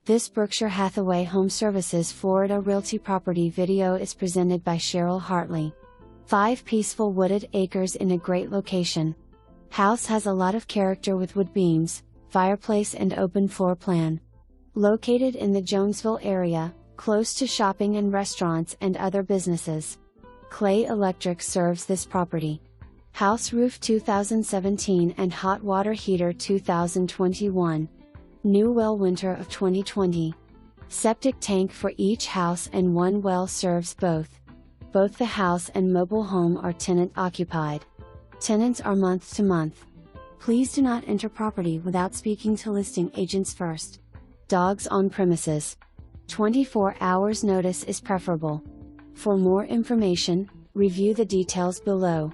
This Berkshire Hathaway HomeServices Florida Realty property video is presented by Cheryl Hartley. 5 peaceful wooded acres in a great location. House has a lot of character with wood beams, fireplace and open floor plan. Located in the Jonesville area, close to shopping and restaurants and other businesses. Clay Electric serves this property. House roof 2017 and hot water heater 2021. New well winter of 2020. Septic tank for each house and one well serves both. Both the house and mobile home are tenant occupied. Tenants are month to month. Please do not enter property without speaking to listing agents first. Dogs on premises. 24 hours notice is preferable. For more information, review the details below.